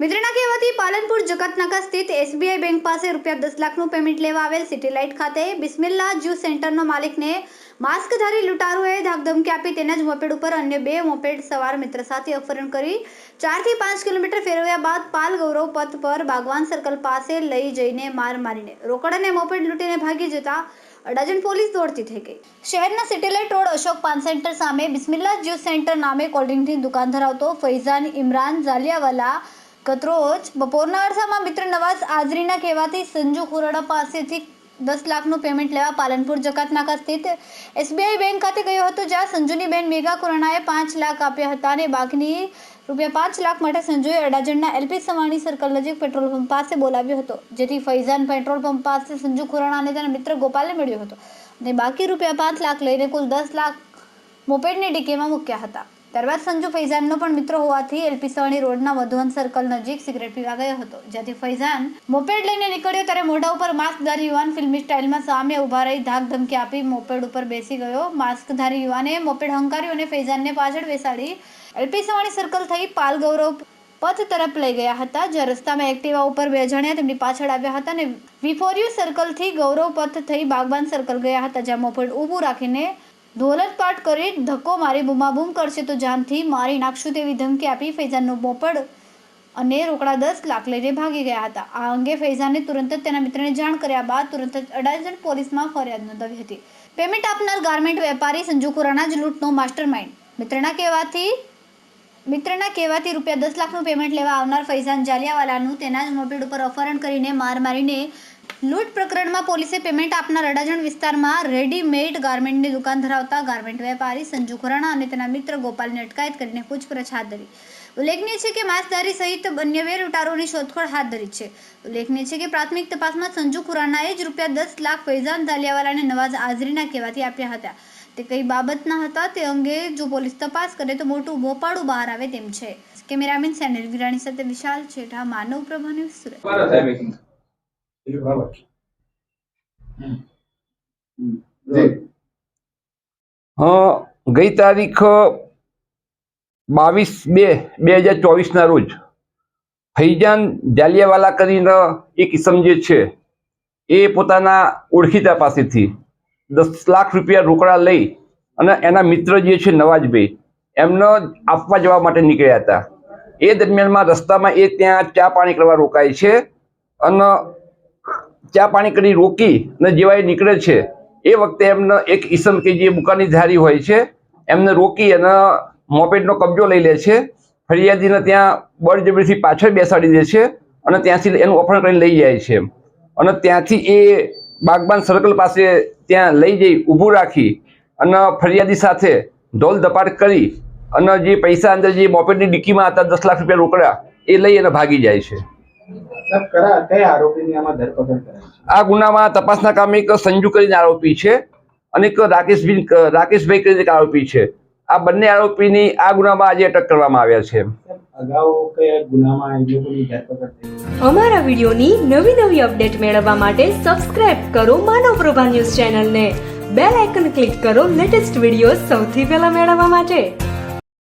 મિત્રના કહેવાથી પાલનપુર જકાતનાકા સ્થિત SBI bank પાસે રૂપિયા 10 લાખનું પેમેન્ટ લેવા આવેલ સિટી લાઇટ ખાતે બિસ્મિલ્લા જ્યુસ સેન્ટરનો માલિકને માસ્કધારી લૂંટારુઓએ ધાકધમકી આપી તેના જ મોપેડ ઉપર અન્ય 2 મોપેડ સવાર મિત્ર સાથે અપહરણ કરી 4 થી 5 કિલોમીટર ફેરવ્યા બાદ પાલ ગૌરવ પથ પર બાગવાન સર્કલ પાસે લઈ જઈને માર મારીને રોકડ અને મોપેડ લૂંટીને ભાગી જતા અડાજણ પોલીસ દોડતી થઈ ગઈ। શહેરના સિટીલાઇટ રોડ અશોક પાન સેન્ટર સામે બિસ્મિલ્લા જ્યુસ સેન્ટર નામે કોલ્ડ્રિંકની દુકાન ધરાવતો ફૈઝાન ઇમરાન જાલિયાવાલા ગતરોજ બપોરના અરસામાં મિત્ર નવાઝ આઝરીના કહેવાથી સંજુ ખુરાડા પાસેથી 10 લાખનું પેમેન્ટ લેવા પાલનપુર જકાતનાકા સ્થિત SBI બેંક ખાતે ગયો હતો, જ્યાં સંજુની બેન મેઘા ખુરાણાએ 5 લાખ આપ્યા હતા અને બાકીની રૂપિયા 5 લાખ માટે સંજુએ અડાજણના LP સવાણી સર્કલ નજીક પેટ્રોલ પંપ પાસે બોલાવ્યો હતો, જેથી ફૈઝાન પેટ્રોલ પંપ પાસે સંજુ ખુરાણા અને તેના મિત્ર ગોપાલને મળ્યો હતો અને બાકી રૂપિયા 5 લાખ લઈને કુલ 10 લાખ મોપેડની ડિક્કીમાં મૂક્યા હતા। ત્યારબાદ સંજુ ફૈઝાનનો પણ મિત્ર હોવાથી LP સવાણી રોડના વધવન સર્કલ નજીક સિગરેટ પીવા ગયો હતો, જ્યાંથી ફૈઝાન મોપેડ લઈને નીકળ્યો ત્યારે મોઢા ઉપર માસ્કધારી યુવાન ફિલ્મી સ્ટાઇલમાં સામે ઊભા રહી ધાક ધમકી આપી મોપેડ ઉપર બેસી ગયો। માસ્કધારી યુવાને મોપેડ હંકાર્યું અને ફૈઝાનને પાછળ બેસાડી LP સવાણી સર્કલ થઈ પાલ ગૌરવ પથ તરફ લઈ ગયા હતા, જ્યાં રસ્તામાં એક્ટિવા ઉપર 2 જણિયા તેમની પાછળ આવ્યા હતા અને V4U સર્કલથી ગૌરવ પથ થઈ બાગવાન સર્કલ ગયા હતા, જ્યાં મોપેડ ઊભું રાખીને ધોલતપાટ કરી ધક્કો મારી બૂમાબૂમ કરશે તો જાનથી મારી નાખશું તેવી ધમકી આપી ફૈઝાનનો મોપેડ અને રોકડા 10 લાખ લઈને ભાગી ગયા હતા। આ અંગે ફૈઝાને તુરંત જ તેના મિત્રને જાણ કર્યા બાદ તુરંત જ અડાજણ પોલીસમાં ફરિયાદ નોંધાવી હતી। પેમેન્ટ આપનાર ગાર્મેન્ટ વેપારી સંજુ ખુરાણા જ લૂંટનો માસ્ટરમાઇન્ડ। મિત્રના કહેવાથી રૂપિયા 10 લાખનું પેમેન્ટ લેવા આવનાર ફૈઝાન જાલિયાવાલાનું તેના જ મોપેડ ઉપર અપહરણ કરીને માર મારીને લૂંટ પ્રકરણમાં પોલીસે પેમેન્ટ આપનાર અડાજણ વિસ્તારમાં રેડીમેડ ગાર્મેન્ટની દુકાન ધરાવતા ગાર્મેન્ટ વેપારી સંજુ ખુરાણા અને તેના મિત્ર ગોપાલની અટકાયત કરીને પૂછપરછ હાથ ધરી। ઉલ્લેખનીય છે કે માસ્કધારી સહિત અન્ય 2 લૂંટારોની શોધખોળ હાથ ધરી છે। ઉલ્લેખનીય છે કે પ્રાથમિક તપાસમાં સંજુ ખુરાણાએ જ રૂપિયા 10 લાખ ફૈઝાન જાલિયાવાલાને નવાઝ આઝરીના કહેવાથી આપ્યા હતા। તે કઈ બાબતના હતા તે અંગે જો પોલીસ તપાસ કરે તો મોટું બોપાડું બહાર આવે તેમ છે। કેમેરામેન સેનિલ વિરાણી સાથે વિશાલ છેઠા, માનવ પ્રભા ન્યૂઝ, સુરત। ગઈ તારીખ 22/2/2024 ના રોજ ફૈઝાન જાલિયાવાલા કરીને એક ઇસમ જે છે એ પોતાના ઓળખીતા પાસેથી 10 લાખ રૂપિયા રોકડા લઈ અને એના મિત્ર જે છે નવાજભાઈ એમને આપવા જવા માટે નીકળ્યા હતા। એ દરમિયાનમાં રસ્તામાં એ ત્યાં ચા પાણી કરવા રોકાય છે અને ચા પાણી કરી રોકી અને જેવા એ નીકળે છે એ વખતે એમને એક ઈસમ કે જે બુકાની ધારી હોય છે એમને રોકી અને મોપેડનો કબજો લઈ લે છે। ફરિયાદીને ત્યાં બળજબરીથી પાછળ બેસાડી દે છે અને ત્યાંથી એનું અપહરણ કરીને લઈ જાય છે અને ત્યાંથી એ બાગબાન સર્કલ પાસે ત્યાં લઈ જઈ ઊભું રાખી અને ફરિયાદી સાથે ઢોલ ધપાટ કરી અને જે પૈસા અંદર જે મોપેડની ડિક્કીમાં હતા 10 લાખ રૂપિયા રોકડા એ લઈ અને ભાગી જાય છે। આ ગુનામાં તપાસના કામે એક સંજુ કરીને આરોપી છે અને એક રાકેશભાઈ કરીને એક આરોપી છે। આ બંને આરોપીની આ ગુનામાં આજે અટક કરવામાં આવ્યા છે। અમારા વિડીયોની નવી અપડેટ મેળવવા માટે સબસ્ક્રાઇબ કરો માનવ પ્રભા ન્યૂઝ ચેનલને, બેલ આઇકન ક્લિક કરો લેટેસ્ટ વિડીયો સૌથી પહેલા મેળવવા માટે।